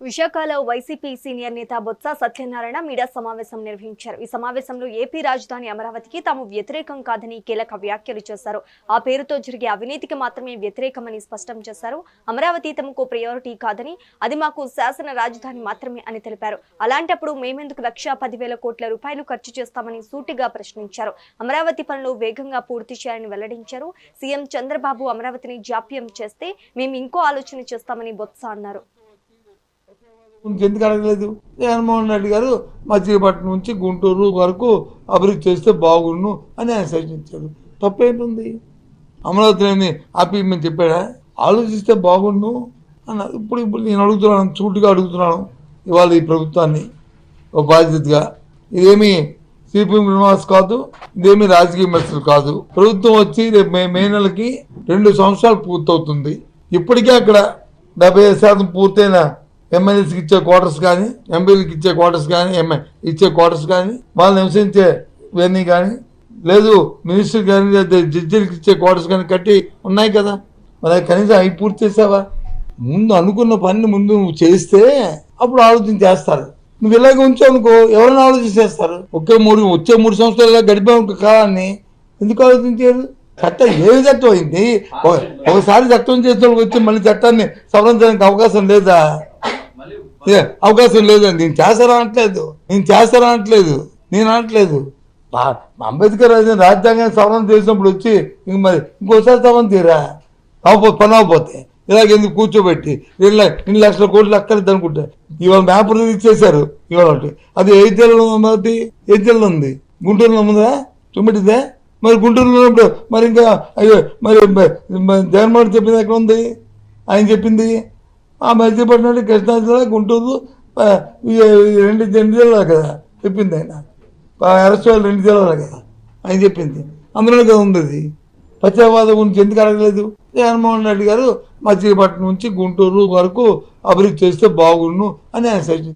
విశాఖలో YCP senior నేత Botsa Satyanarayana media సమావేశం నిర్వహించారు. ఈ సమావేశంలో ఏపీ రాజధాని అమరావతికి తాము వ్యతిరేకం కాదని కీలక వ్యాఖ్యలు చేశారు. ఆ పేరుతో జరిగే అవినీతికి మాత్రమే వ్యతిరేకమని స్పష్టం చేశారు. అమరావతి తమకు ప్రయారిటీ కాదని, అది మాకు శాసన రాజధాని మాత్రమే అని తెలిపారు. అలాంటప్పుడు మేమెందుకు 1,10,000 కోట్ల రూపాయలు ఖర్చు చేస్తామని సూటిగా ప్రశ్నించారు. అమరావతి పనులు వేగంగా పూర్తి చేయాలని వెల్లడించారు. సీఎం చంద్రబాబు అమరావతిని జాప్యం చేస్తే మేము ఇంకో ఆలోచన చేస్తామని బొత్స అన్నారు. ఎందుకు అడగలేదు? జగన్మోహన్ రెడ్డి గారు మచిలీపట్నం నుంచి గుంటూరు వరకు అభివృద్ధి చేస్తే బాగుండు అని ఆయన సూచించారు. తప్పేంటుంది? అమరావతిని ఆపేయమని చెప్పాడా? ఆలోచిస్తే బాగుండు అన్నారు. ఇప్పుడు నేను అడుగుతున్నాను, సూటిగా అడుగుతున్నాను ఇవాళ ఈ ప్రభుత్వాన్ని ఒక బాధ్యతగా. ఇదేమి సిపిఎం శ్రీనివాస్ కాదు, ఇదేమి రాజకీయ విమర్శలు కాదు. ప్రభుత్వం వచ్చి రేపు మే నెలకి 2 సంవత్సరాలు పూర్తవుతుంది. ఇప్పటికే అక్కడ 75% పూర్తయిన ఎమ్మెల్యేస్కి ఇచ్చే క్వార్టర్స్ కానీ, ఎంపీలకు ఇచ్చే క్వార్టర్స్ కానీ, ఇచ్చే క్వార్టర్స్ కానీ, వాళ్ళు నివసించే ఇవన్నీ కానీ, లేదు మినిస్టర్ కానీ, లేదా జడ్జీలకు ఇచ్చే క్వార్టర్స్ కానీ కట్టి ఉన్నాయి కదా. మరి కనీసం అవి పూర్తి చేసావా? ముందు అనుకున్న పని ముందు నువ్వు చేస్తే అప్పుడు ఆలోచన చేస్తారు. నువ్వు ఇలాగ ఉంచావునుకో ఎవరైనా ఆలోచన చేస్తారు. వచ్చే 3 సంవత్సరాలు గడిపావు కాలాన్ని ఎందుకు ఆలోచించారు? చట్టం ఏది చట్టం అయింది? ఒకసారి చట్టం చేసిన వచ్చి మళ్ళీ చట్టాన్ని సవరించడానికి అవకాశం లేదా? అవకాశం లేదండి. నేను చేస్తారా అనట్లేదు. అంబేద్కర్ రాజ్యాంగాన్ని సవరణ చేసినప్పుడు వచ్చి ఇంక మరి ఇంకోసారి సవరణ తీరా పని అవ్వకపోతే ఇలాగ ఎందుకు కూర్చోబెట్టి 2 లక్షల కోట్లు అక్కర్లేదు అనుకుంటా. ఇవాళ మ్యాప్ ఇచ్చేశారు. ఇవాళ అది ఏ జిల్లాలో ఉంది? ఏ జిల్లా ఉంది? గుంటూరులో ఉందా? తుమ్మిటిదే. మరి గుంటూరులో ఉన్నప్పుడు మరి ఇంకా అయ్యో మరి జగన్మోహన్ చెప్పింది ఎక్కడ ఉంది? ఆయన చెప్పింది ఆ మధ్యపట్నం, కృష్ణా జిల్లా, గుంటూరు 2 జిల్లాలు కదా చెప్పింది ఆయన. అరెస్ట్ 2 జిల్లాలు కదా ఆయన చెప్పింది. అందులో కదా ఉంది. అది పశ్చాత్తాపం గురించి ఎందుకు అడగలేదు? జగన్మోహన్ రెడ్డి గారు మచిలీపట్నం నుంచి గుంటూరు వరకు అభివృద్ధి చేస్తే బాగుండు అని ఆయన సూచించారు.